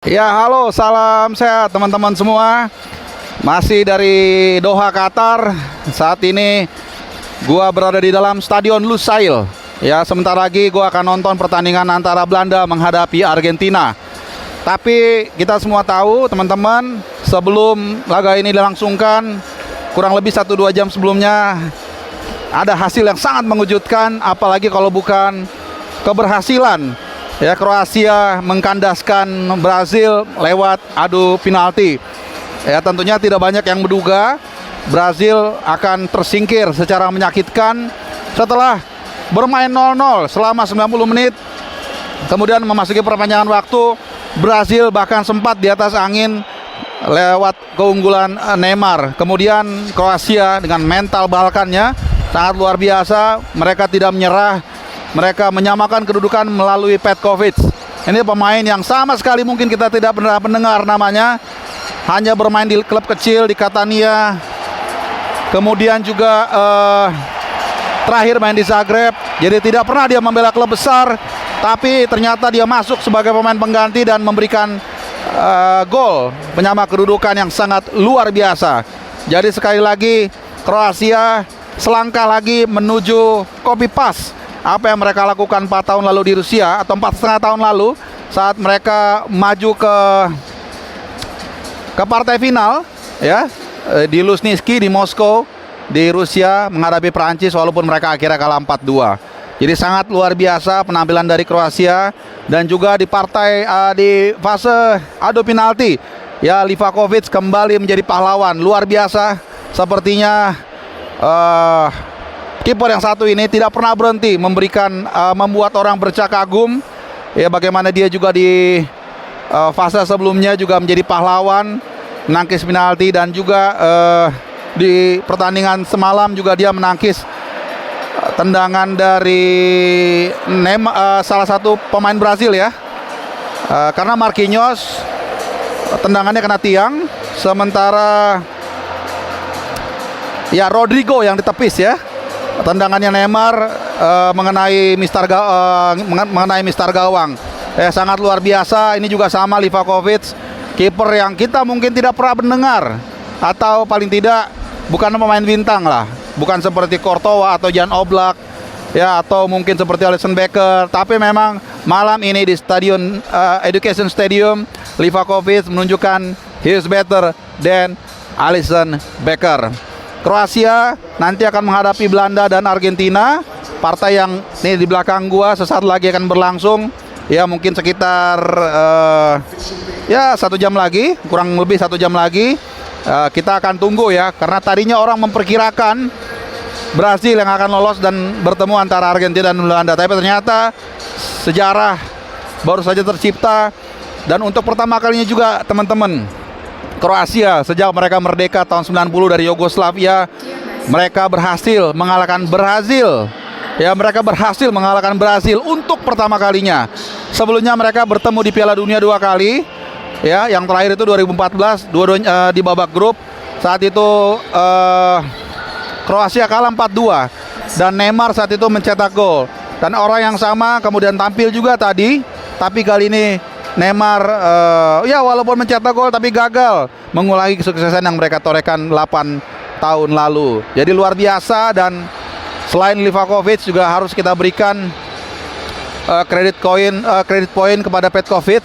Ya, halo, salam sehat teman-teman semua. Masih dari Doha, Qatar. Saat ini gua berada di dalam Stadion Lusail. Ya, sebentar lagi gua akan nonton pertandingan antara Belanda menghadapi Argentina. Tapi kita semua tahu, teman-teman, sebelum laga ini dilangsungkan, kurang lebih 1-2 jam sebelumnya ada hasil yang sangat mengejutkan, apalagi kalau bukan keberhasilan ya Kroasia mengkandaskan Brazil lewat adu penalti. Ya, tentunya tidak banyak yang menduga Brazil akan tersingkir secara menyakitkan setelah bermain 0-0 selama 90 menit. Kemudian memasuki perpanjangan waktu, Brazil bahkan sempat di atas angin lewat keunggulan Neymar. Kemudian Kroasia dengan mental Balkannya sangat luar biasa, mereka tidak menyerah. Mereka menyamakan kedudukan melalui Petkovic. Ini pemain yang sama sekali mungkin kita tidak pernah mendengar namanya. Hanya bermain di klub kecil di Catania. Kemudian juga terakhir main di Zagreb. Jadi tidak pernah dia membela klub besar. Tapi ternyata dia masuk sebagai pemain pengganti dan memberikan gol penyama kedudukan yang sangat luar biasa. Jadi sekali lagi Kroasia selangkah lagi menuju copy paste apa yang mereka lakukan 4 tahun lalu di Rusia, atau 4,5 tahun lalu saat mereka maju ke partai final ya di Luzhniki di Moskow di Rusia menghadapi Prancis, walaupun mereka akhirnya kalah 4-2. Jadi sangat luar biasa penampilan dari Kroasia. Dan juga di partai di fase adu penalti ya, Livakovic kembali menjadi pahlawan luar biasa. Sepertinya kiper yang satu ini tidak pernah berhenti memberikan membuat orang bercak kagum ya, bagaimana dia juga di fase sebelumnya juga menjadi pahlawan menangkis penalti, dan juga di pertandingan semalam juga dia menangkis tendangan dari salah satu pemain Brazil ya, karena Marquinhos tendangannya kena tiang, sementara ya Rodrigo yang ditepis ya. Tendangannya Neymar mengenai mistar gawang. Sangat luar biasa. Ini juga sama Livakovic, kiper yang kita mungkin tidak pernah mendengar, atau paling tidak bukan pemain bintang lah. Bukan seperti Courtois atau Jan Oblak ya, atau mungkin seperti Alisson Becker. Tapi memang malam ini di Stadion Education Stadium, Livakovic menunjukkan he is better than Alisson Becker. Kroasia nanti akan menghadapi Belanda dan Argentina. Partai yang ini di belakang gua sesaat lagi akan berlangsung. Ya, mungkin sekitar ya 1 jam lagi, kurang lebih 1 jam lagi. Kita akan tunggu ya, karena tadinya orang memperkirakan Brazil yang akan lolos dan bertemu antara Argentina dan Belanda. Tapi ternyata sejarah baru saja tercipta. Dan untuk pertama kalinya juga teman-teman, Kroasia sejak mereka merdeka tahun 90 dari Yugoslavia, mereka berhasil mengalahkan Brazil. Ya, mereka berhasil mengalahkan Brazil untuk pertama kalinya. Sebelumnya mereka bertemu di Piala Dunia 2 kali. Ya, yang terakhir itu 2014, di babak grup. Saat itu Kroasia kalah 4-2 dan Neymar saat itu mencetak gol. Dan orang yang sama kemudian tampil juga tadi, tapi kali ini Neymar ya walaupun mencetak gol tapi gagal mengulangi kesuksesan yang mereka torehkan 8 tahun lalu. Jadi luar biasa. Dan selain Livakovic juga harus kita berikan kredit poin kepada Petkovic,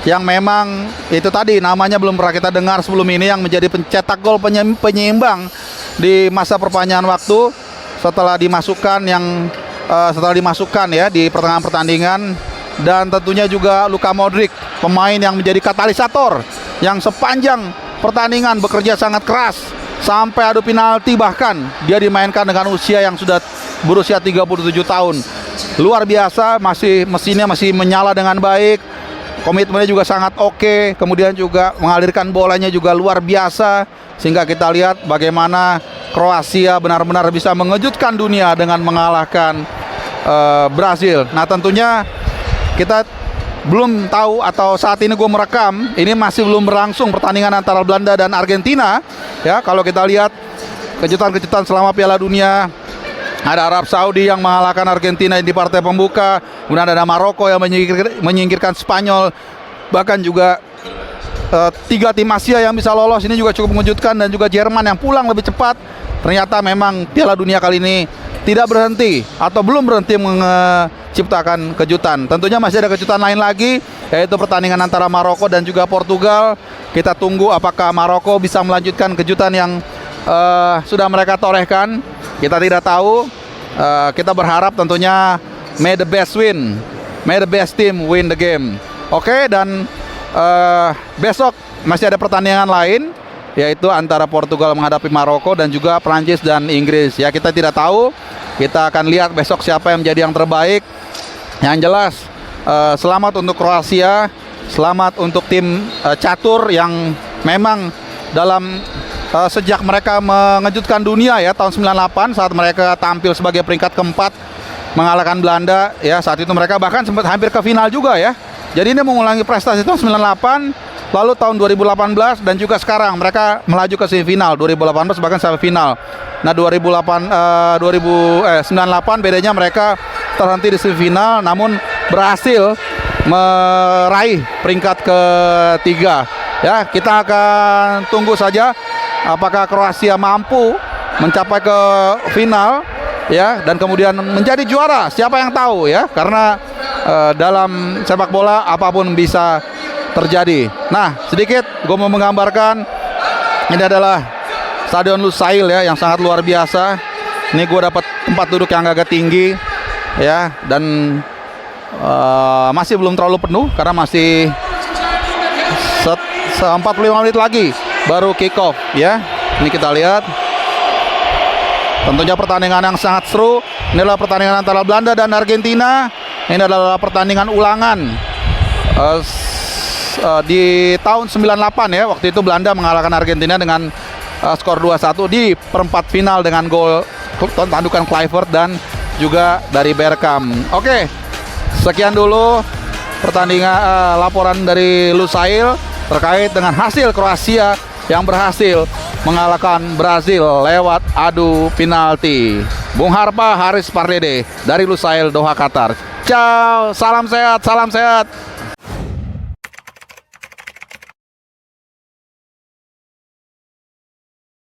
yang memang itu tadi namanya belum pernah kita dengar sebelum ini, yang menjadi pencetak gol penyeimbang di masa perpanjangan waktu setelah dimasukkan ya di pertengahan pertandingan. Dan tentunya juga Luka Modric, pemain yang menjadi katalisator, yang sepanjang pertandingan bekerja sangat keras sampai adu penalti, bahkan dia dimainkan dengan usia yang sudah berusia 37 tahun. Luar biasa, mesinnya masih menyala dengan baik, komitmennya juga sangat oke, kemudian juga mengalirkan bolanya juga luar biasa, sehingga kita lihat bagaimana Kroasia benar-benar bisa mengejutkan dunia dengan mengalahkan Brazil. Nah, tentunya kita belum tahu, atau saat ini gue merekam, ini masih belum berlangsung pertandingan antara Belanda dan Argentina. Ya, kalau kita lihat kejutan-kejutan selama Piala Dunia, ada Arab Saudi yang mengalahkan Argentina di partai pembuka, kemudian ada Maroko yang menyingkirkan Spanyol, bahkan juga tiga tim Asia yang bisa lolos ini juga cukup mengejutkan, dan juga Jerman yang pulang lebih cepat. Ternyata memang Piala Dunia kali ini tidak berhenti atau belum berhenti menciptakan kejutan. Tentunya masih ada kejutan lain lagi, yaitu pertandingan antara Maroko dan juga Portugal. Kita tunggu apakah Maroko bisa melanjutkan kejutan yang sudah mereka torehkan. Kita tidak tahu. Kita berharap tentunya may the best win, may the best team win the game. Oke, dan besok masih ada pertandingan lain, yaitu antara Portugal menghadapi Maroko dan juga Prancis dan Inggris. Ya, kita tidak tahu. Kita akan lihat besok siapa yang menjadi yang terbaik. Yang jelas selamat untuk Kroasia, selamat untuk tim catur yang memang dalam sejak mereka mengejutkan dunia ya tahun 98 saat mereka tampil sebagai peringkat keempat mengalahkan Belanda ya. Saat itu mereka bahkan sempat hampir ke final juga ya. Jadi ini mengulangi prestasi tahun 98, lalu tahun 2018, dan juga sekarang mereka melaju ke semifinal 2018 bahkan sampai final. Nah 98 bedanya mereka terhenti di semifinal namun berhasil meraih peringkat ketiga. Ya, kita akan tunggu saja apakah Kroasia mampu mencapai ke final ya dan kemudian menjadi juara. Siapa yang tahu ya, karena dalam sepak bola apapun bisa terjadi. Nah, sedikit gue mau menggambarkan, ini adalah Stadion Lusail ya, yang sangat luar biasa. Ini gue dapat tempat duduk yang agak tinggi ya, dan masih belum terlalu penuh karena masih 45 menit lagi baru kick off ya. Ini kita lihat. Tentunya pertandingan yang sangat seru. Ini adalah pertandingan antara Belanda dan Argentina. Ini adalah pertandingan ulangan di tahun 98 ya. Waktu itu Belanda mengalahkan Argentina dengan skor 2-1 di perempat final dengan gol tandukan Kluivert dan juga dari Bergkamp. Oke, sekian dulu pertandingan laporan dari Lusail terkait dengan hasil Kroasia yang berhasil mengalahkan Brazil lewat adu penalti. Bung Harpa Haris Pardede dari Lusail, Doha, Qatar. Ciao, salam sehat, salam sehat.